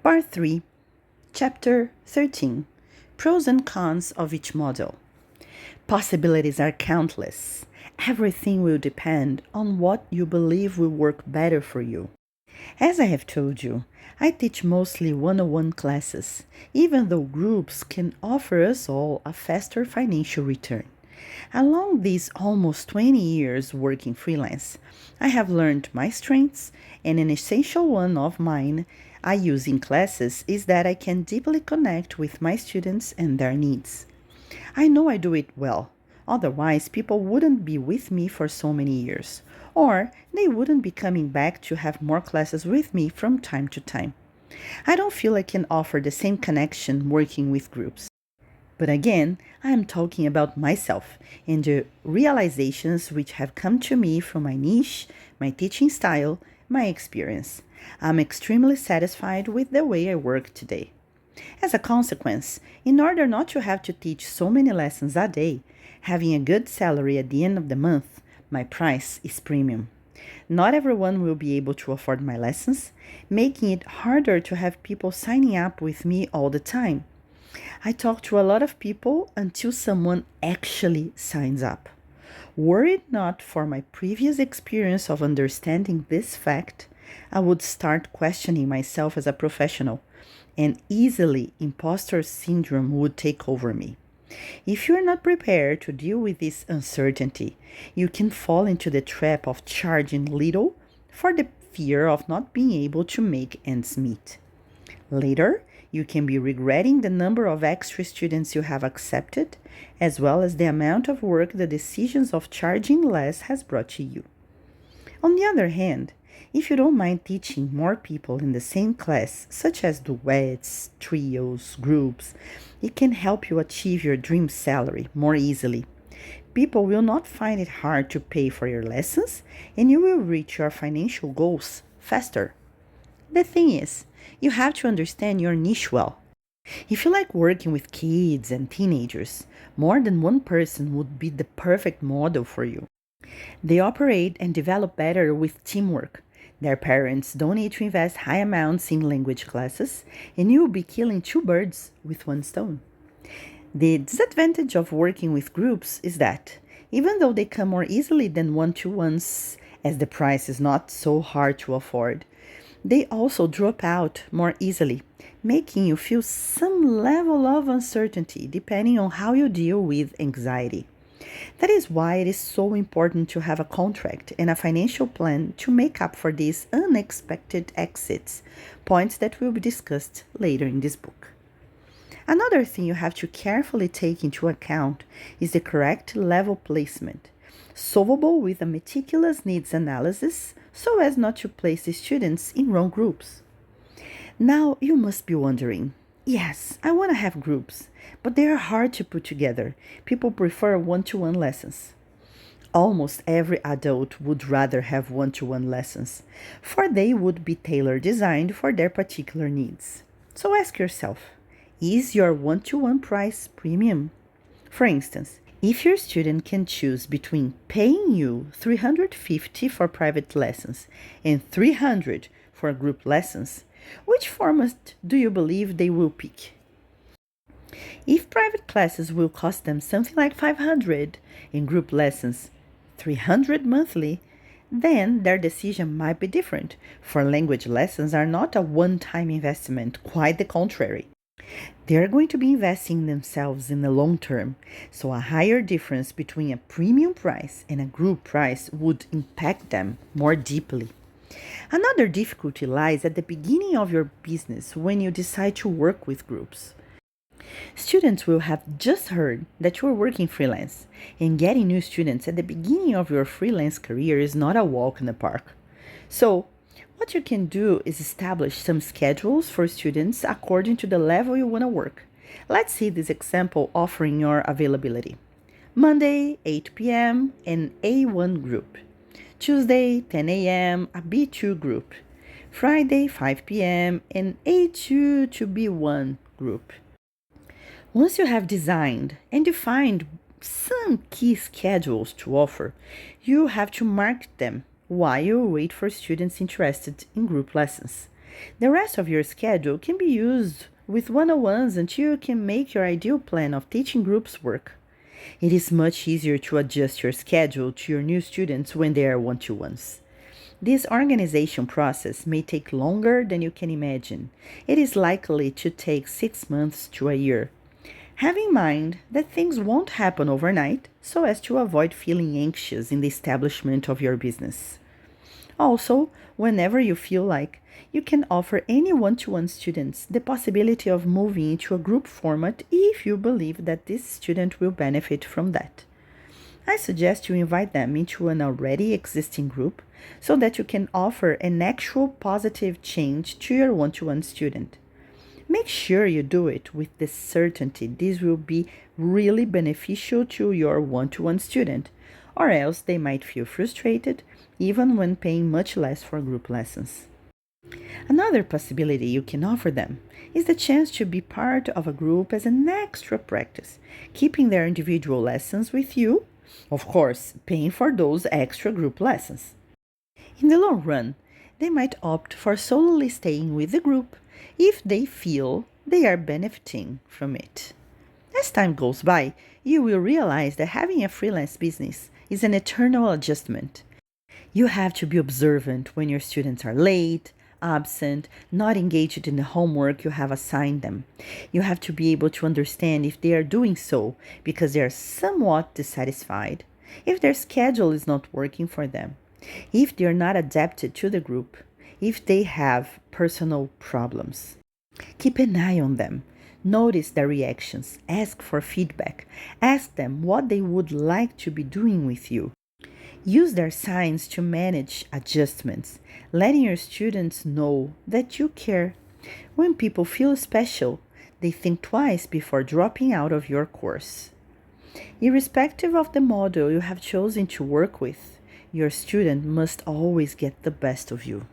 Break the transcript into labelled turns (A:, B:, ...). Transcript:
A: Part 3, Chapter 13, Pros and Cons of each model. Possibilities are countless. Everything will depend on what you believe will work better for you. As I have told you, I teach mostly one-on-one classes, even though groups can offer us all a faster financial return. Along these almost 20 years working freelance, I have learned my strengths, and an essential one of mine I use in classes is that I can deeply connect with my students and their needs. I know I do it well, otherwise, people wouldn't be with me for so many years, or they wouldn't be coming back to have more classes with me from time to time. I don't feel I can offer the same connection working with groups. But again, I am talking about myself and the realizations which have come to me from my niche, my teaching style, my experience. I'm extremely satisfied with the way I work today. As a consequence, in order not to have to teach so many lessons a day, having a good salary at the end of the month, my price is premium. Not everyone will be able to afford my lessons, making it harder to have people signing up with me all the time. I talk to a lot of people until someone actually signs up. Were it not for my previous experience of understanding this fact, I would start questioning myself as a professional, and easily imposter syndrome would take over me. If you're not prepared to deal with this uncertainty, you can fall into the trap of charging little for the fear of not being able to make ends meet. Later, you can be regretting the number of extra students you have accepted, as well as the amount of work the decisions of charging less has brought to you. On the other hand, if you don't mind teaching more people in the same class, such as duets, trios, groups, it can help you achieve your dream salary more easily. People will not find it hard to pay for your lessons, and you will reach your financial goals faster. The thing is, you have to understand your niche well. If you like working with kids and teenagers, more than one person would be the perfect model for you. They operate and develop better with teamwork. Their parents don't need to invest high amounts in language classes, and you will be killing two birds with one stone. The disadvantage of working with groups is that, even though they come more easily than one-to-ones, as the price is not so hard to afford, they also drop out more easily, making you feel some level of uncertainty depending on how you deal with anxiety. That is why it is so important to have a contract and a financial plan to make up for these unexpected exits, points that will be discussed later in this book. Another thing you have to carefully take into account is the correct level placement, solvable with a meticulous needs analysis so as not to place the students in wrong groups. Now you must be wondering, yes, I want to have groups, but they are hard to put together. People prefer one-to-one lessons. Almost every adult would rather have one-to-one lessons, for they would be tailor-designed for their particular needs. So ask yourself, is your one-to-one price premium? For instance, if your student can choose between paying you $350 for private lessons and $300 for group lessons, which format do you believe they will pick? If private classes will cost them something like $500 and group lessons $300 monthly, then their decision might be different, for language lessons are not a one-time investment, quite the contrary. They are going to be investing in themselves in the long term, so a higher difference between a premium price and a group price would impact them more deeply. Another difficulty lies at the beginning of your business when you decide to work with groups. Students will have just heard that you are working freelance, and getting new students at the beginning of your freelance career is not a walk in the park. So, what you can do is establish some schedules for students according to the level you want to work. Let's see this example offering your availability. Monday, 8 p.m., an A1 group. Tuesday, 10 a.m., a B2 group. Friday, 5 p.m., an A2 to B1 group. Once you have designed and defined some key schedules to offer, you have to mark them while you wait for students interested in group lessons. The rest of your schedule can be used with one-on-ones until you can make your ideal plan of teaching groups work. It is much easier to adjust your schedule to your new students when they are one-to-ones. This organization process may take longer than you can imagine. It is likely to take 6 months to a year. Have in mind that things won't happen overnight so as to avoid feeling anxious in the establishment of your business. Also, whenever you feel like, you can offer any one-to-one students the possibility of moving into a group format if you believe that this student will benefit from that. I suggest you invite them into an already existing group so that you can offer an actual positive change to your one-to-one student. Make sure you do it with the certainty this will be really beneficial to your one-to-one student, or else they might feel frustrated even when paying much less for group lessons. Another possibility you can offer them is the chance to be part of a group as an extra practice, keeping their individual lessons with you, of course, paying for those extra group lessons. In the long run, they might opt for solely staying with the group if they feel they are benefiting from it. As time goes by, you will realize that having a freelance business is an eternal adjustment. You have to be observant when your students are late, absent, not engaged in the homework you have assigned them. You have to be able to understand if they are doing so because they are somewhat dissatisfied, if their schedule is not working for them, if they are not adapted to the group, if they have personal problems. Keep an eye on them. Notice their reactions. Ask for feedback. Ask them what they would like to be doing with you. Use their signs to manage adjustments, letting your students know that you care. When people feel special, they think twice before dropping out of your course. Irrespective of the model you have chosen to work with, your student must always get the best of you.